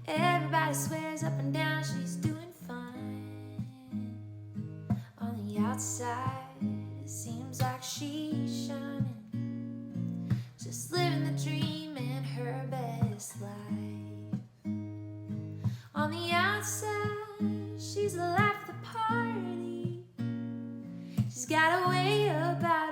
Everybody swears up and down she's doing fine. On the outside, it seems like she's shining, just living the dream in her best life. On the outside, she's the life of the party. She's got a way about